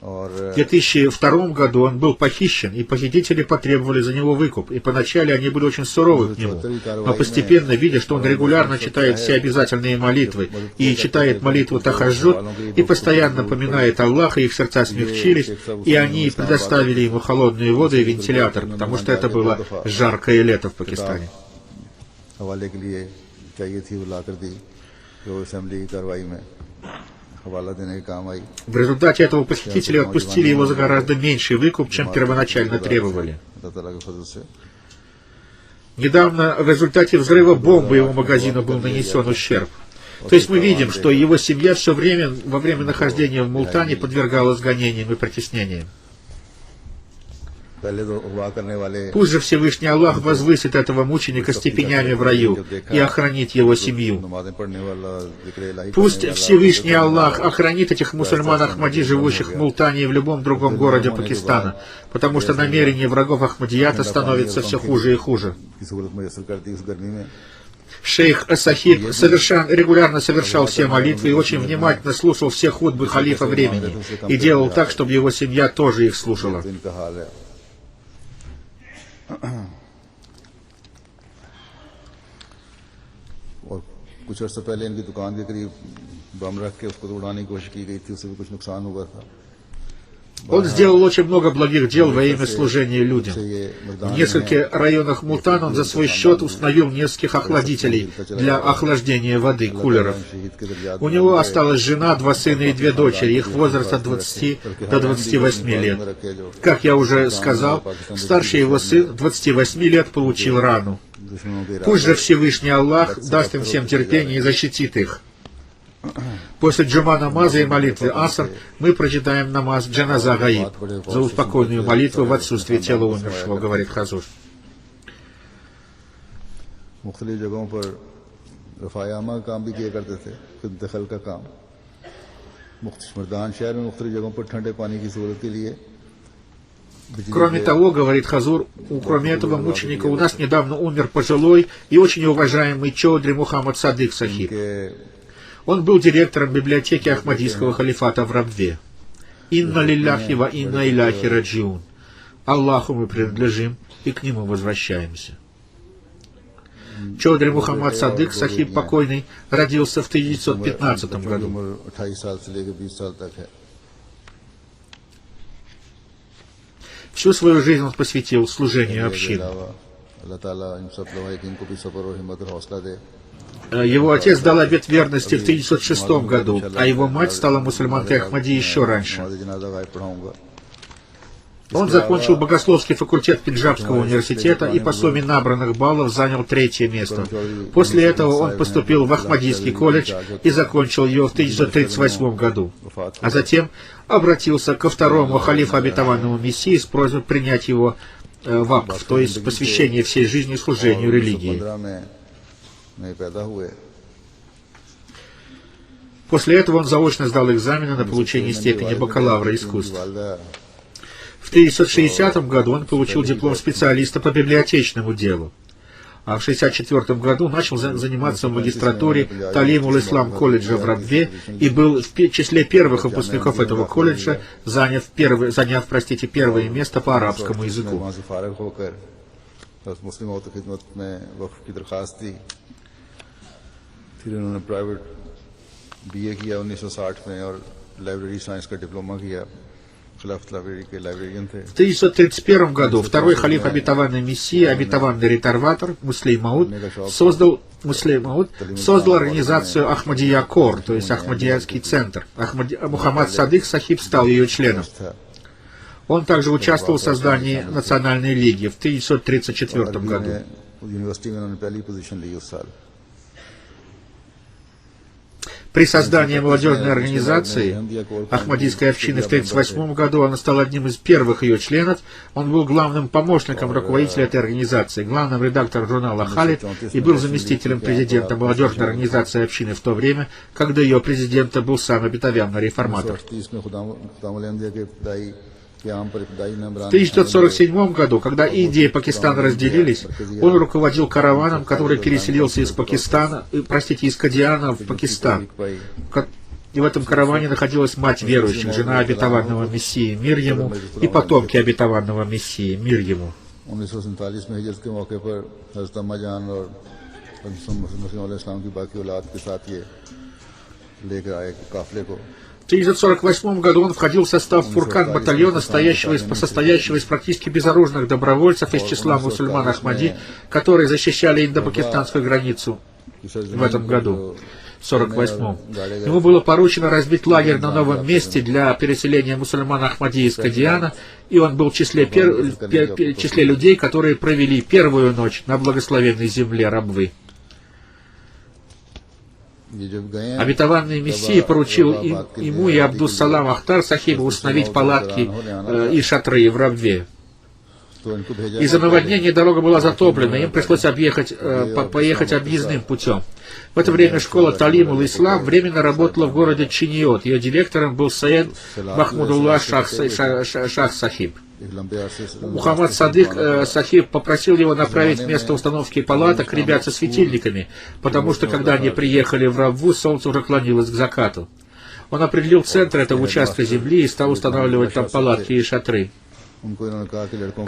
और В 2002 году он был похищен, и похитители потребовали за него выкуп, и поначалу они были очень суровы к нему. Но постепенно, видя, что он регулярно читает все обязательные молитвы, и читает молитву Тахаджуд, и постоянно поминает Аллаха, их сердца смягчились, и они предоставили ему холодные воды и вентилятор, потому что это было жаркое лето в Пакистане. हवाले के लिए चाहिए थी वो ला कर दी, जो असेंबली की कार्रवाई में हवाला देने के काम आई। В результате этого похитители отпустили его за гораздо меньший выкуп, чем первоначально требовали. अल्लाह ताला के फजल से Недавно в результате взрыва бомбы его магазину был нанесен ущерб. То есть мы видим, что его семья все время, во время нахождения в Мултане, подвергалась гонениям и притеснениям. पहले तो हुआ करने वाले Пусть же Всевышний Аллах возвысит этого мученика степенями в раю и охранит его семью. नमाजें पढ़ने वाला जिक्र इलाही Пусть Всевышний Аллах охранит этих мусульман Ахмади, живущих в Мултане и в любом другом городе Пакистана, потому что намерения врагов Ахмадията становятся все хуже и хуже. की सूरत मुयस्सर कर दी उस गर्मी में। Шейх Сахиб регулярно совершал все молитвы и очень внимательно слушал все хутбы халифа времени и делал так, чтобы его семья тоже их слушала. तो इनका हाल है। और कुछ अर्सा पहले इनकी दुकान के करीब बम रख के उसको तो उड़ाने की कोशिश की गई थी, उससे भी कुछ नुकसान हुआ था। Он сделал очень много благих дел во имя служения людям. В нескольких районах Мултана он за свой счет установил нескольких охладителей для охлаждения воды, кулеров. У него осталась жена, 2 сына и 2 дочери, их возраст от 20 до 28 лет. Как я уже сказал, старший его сын 28 лет получил рану. Пусть же Всевышний Аллах даст им всем терпение и защитит их. После джума намаза и молитвы Аср мы прочитаем намаз Джаназа Гаиб за успокойную молитву в отсутствие тела умершего, говорит Хазур. मुख्तलिफ जगहों पर रफ़ायामा का काम भी किया करते थे, दखल का काम। मर्दान शहर में मुख्तलिफ जगहों पर ठंडे पानी की सूरत के लिए Кроме того, говорит Хазур, кроме этого мученика у нас недавно умер пожилой и очень уважаемый Чодри Мухаммад Садык Сахиб. Он был директором библиотеки Ахмадийского халифата в Рабве. Инна лилляхи ва инна иляхи раджиун. Аллаху мы принадлежим и к Нему возвращаемся. Чодри Мухаммад Садык Сахиб покойный родился в 1915 году. Всю свою жизнь он посвятил служению общины. Его отец дал обет верности в 1906 году, а его мать стала мусульманкой Ахмади еще раньше. Он закончил богословский факультет Пенджабского университета и по сумме набранных баллов занял 3-е место. После этого он поступил в Ахмадийский колледж и закончил его в 1938 году. А затем обратился ко второму халифу обетованному Мессии с просьбой принять его вакф, то есть посвящение всей жизни служению религии. После этого он заочно сдал экзамены на получение степени бакалавра искусств. В 1960 году он получил диплом специалиста по библиотечному делу, а в 1964 году начал заниматься в магистратуре Талим-уль-Ислам колледжа в Рабве и был в числе первых выпускников этого колледжа, заняв первое место по арабскому языку. BA किया 1960 में और लाइब्रेरी साइंस का डिप्लोमा किया। खिलाफत लाइब्रेरी के लाइब्रेरियन थे। В 1931 году второй халиф обетованной Мессии, обетованный реторватор Муслим Мауд создал организацию Ахмадия Кор, то есть Ахмадиянский центр. Мухаммад Садык Сахиб стал ее членом. Он также участвовал в создании Национальной лиги в 1934 году. При создании молодежной организации Ахмадийской общины в 1938 году он стал одним из первых ее членов. Он был главным помощником руководителя этой организации, главным редактором журнала «Халид» и был заместителем президента молодежной организации общины в то время, когда ее президентом был сам обетованный реформатор. В 1947 году, когда Индия и Пакистан разделились, он руководил караваном, который переселился из Кадиана в Пакистан. И в этом караване находилась мать верующих, жена обетованного Мессии, мир ему, и потомки обетованного Мессии, мир ему. В 1948 году он входил в состав Фуркан-батальона, состоящего из практически безоружных добровольцев из числа мусульман Ахмади, которые защищали индо-пакистанскую границу в этом году, в 1948. Ему было поручено разбить лагерь на новом месте для переселения мусульман Ахмади из Кадиана, и он был в числе людей, которые провели первую ночь на благословенной земле Рабвы. Обетованный Мессия поручил ему и Абдус-Салам Ахтар Сахибу установить палатки и шатры в Рабве. Из-за наводнения дорога была затоплена, им пришлось поехать объездным путем. В это время школа Талим-уль-Ислам временно работала в городе Чиньот. Ее директором был Саид Махмудуллах Шах Сахиб. Мухаммад Садык Сахиб попросил его направить место установки палаток ребят со светильниками, потому что, когда они приехали в Рабву, солнце уже клонилось к закату. Он определил центр этого участка земли и стал устанавливать там палатки и шатры.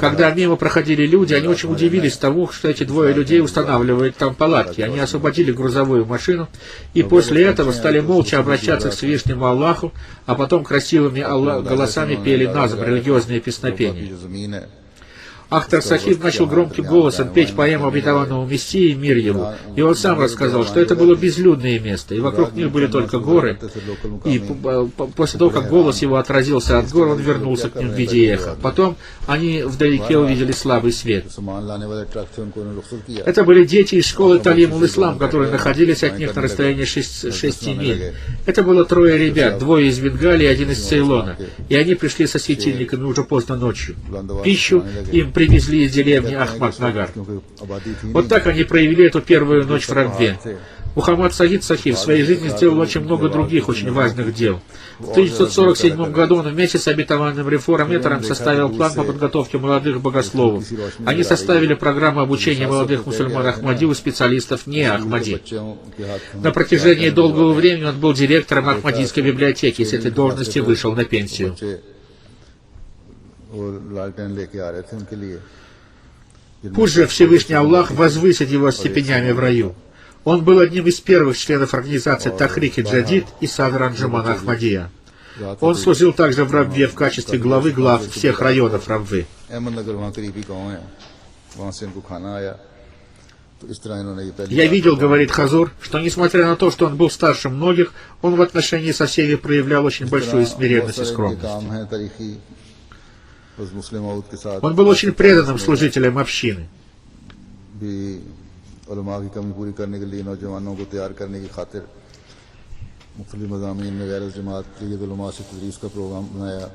Когда мимо проходили люди, они очень удивились тому, что эти двое людей устанавливают там палатки. Они освободили грузовую машину и после этого стали молча обращаться к Всевышнему Аллаху, а потом красивыми голосами пели назм, религиозные песнопения. Ахтар Сахиб начал громким голосом петь поэму обетованного Мессии «Мир ему», и он сам рассказал, что это было безлюдное место, и вокруг них были только горы, и после того, как голос его отразился от гор, он вернулся к ним в виде эха. Потом они вдалеке увидели слабый свет. Это были дети из школы Талим-уль-Ислам, которые находились от них на расстоянии 6 миль. Это было 3 ребят, 2 из Бенгалии и 1 из Цейлона, и они пришли со светильниками уже поздно ночью. Пищу им привезли из деревни Ахмад-Нагар. Вот так они провели эту первую ночь в Рабве. Мухаммад Сагид Сахиб в своей жизни сделал очень много других очень важных дел. В 1947 году он вместе с обетованным реформатором составил план по подготовке молодых богословов. Они составили программу обучения молодых мусульман Ахмади у специалистов не Ахмади. На протяжении долгого времени он был директором Ахмадийской библиотеки и с этой должности вышел на пенсию. Пусть же Всевышний Аллах возвысит его степенями в раю. Он был одним из первых членов организации Тахрик Джадид и Садр Анджуман Ахмадия. Он служил также в Рабве в качестве глав всех районов Рабвы. Я видел, говорит Хазур, что несмотря на то, что он был старше многих, он в отношении со всеми проявлял очень большую смиренность и скромность. उस मुस्लिम मऊद के साथ Он был очень преданным служителем общины. भी उलमा की कमी पूरी करने के लिए नौजवानों को तैयार करने की खातिर मुख्तलिफ मज़ामीन में गैर जमात लीग उलमा से तदरीस का प्रोग्राम बनाया.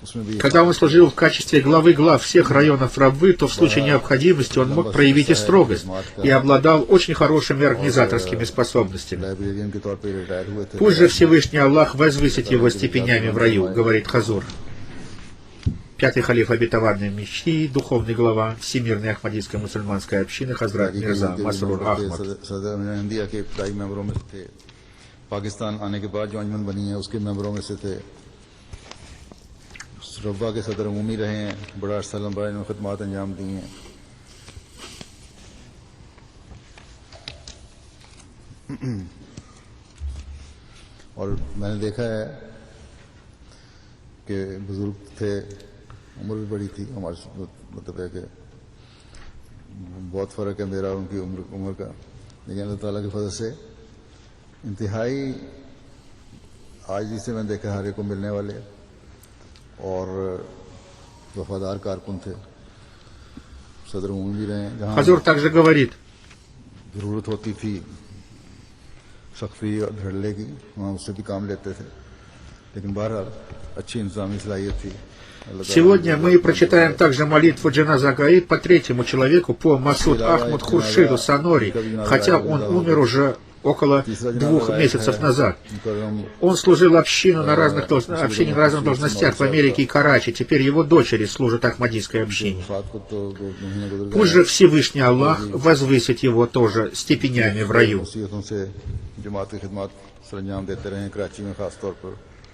उसमें भी Когда он служил в качестве глав всех районов Рабвы, то в случае необходимости он мог проявить и строгость, и обладал очень хорошими организаторскими способностями. लाइब्रेरियन के तौर पर रिटायर हुए थे. Пусть же Всевышний Аллах возвысит его степенями в раю, говорит Хазур. Пятый халиф обетованной мечты, духовный глава Всемирной Ахмадийской мусульманской общины Хазрат Мирза Масрур Ахмад. सदर इंडिया के इब्तदाई मेंबरों में से थे. पाकिस्तान आने के बाद जो अंजमन बनी है उसके मेंबरों में से थे. रब्बा के सदर उमूमी रहे हैं. बड़ा अरसा लंबा इन्होंने खिदमात अंजाम दी हैं. और मैंने देखा है कि बुजुर्ग थे, उम्र भी बड़ी थी हमारे, मतलब है कि बहुत फ़र्क है मेरा उनकी उम्र का, लेकिन अल्लाह ताला के फजल से इंतहाई आजिज़ी से मैंने देखा हर एक को मिलने वाले और वफादार कारकुन थे. सदर उमूमी भी रहे हैं. जहाँ Хазур также говорит, ज़रूरत होती थी सख्ती और धड़ल्ले की, वहाँ उससे भी काम लेते थे, लेकिन बहरहाल अच्छी इंतज़ामी सलाहियत थी. сегодня мы прочитаем также молитву Джаназа Гаиб по третьему человеку, по Масуд Ахмад Хуршиду Санори, хотя он умер уже около 2 месяцев назад. Он служил общине на разных должностях в Америке и Карачи. Теперь его дочери служат Ахмадийской общине. Пусть же Всевышний Аллах возвысит его тоже степенями в раю.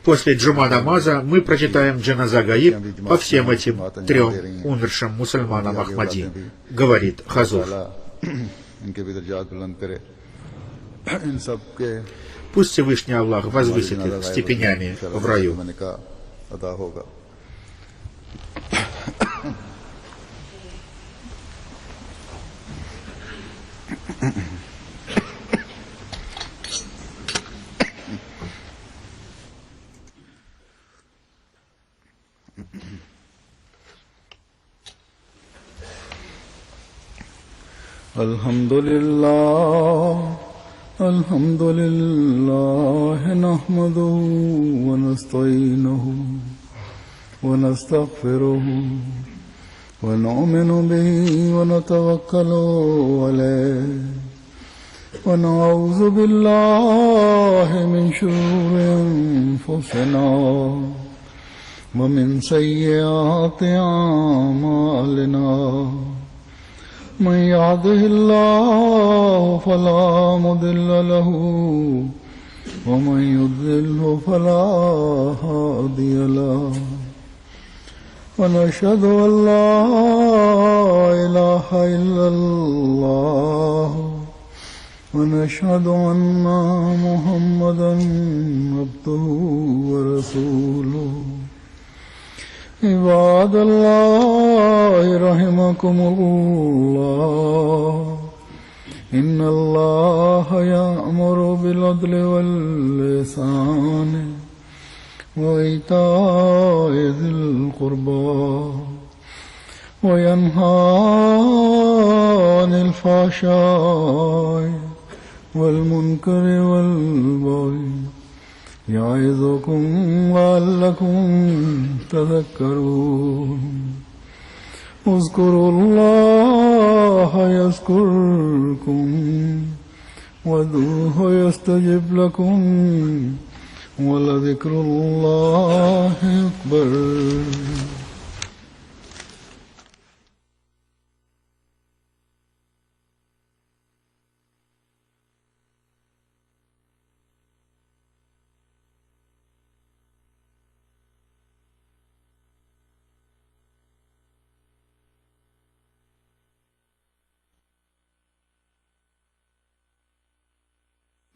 После джума намаза мы прочитаем Джаназа Гаиб по всем этим 3 умершим мусульманам Ахмади, говорит Хазур. Пусть Всевышний Аллах возвысит их степенями в раю. الحمد لله نحمده ونستعينه ونستغفره ونؤمن به ونتوكل عليه ونعوذ بالله من شرور أنفسنا ومن سيئات أعمالنا. من يهده الله فلا مضل له ومن يضلل فلا هادي له. ونشهد أن لا إله إلا الله ونشهد أن محمدا عبده ورسوله. عباد الله رحمكم الله إن الله يأمر بالعدل والإحسان وإيتاء ذي القربى وينهى عن الفحشاء والمنكر والبغي يعظكم لعلكم تذكرون. اذكروا الله يذكركم وادعوه يستجب لكم ولذكر الله أكبر.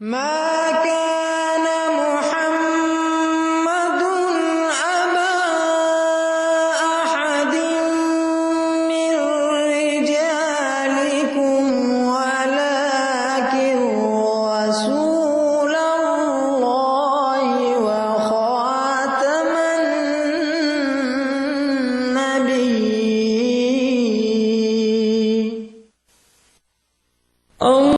ما كان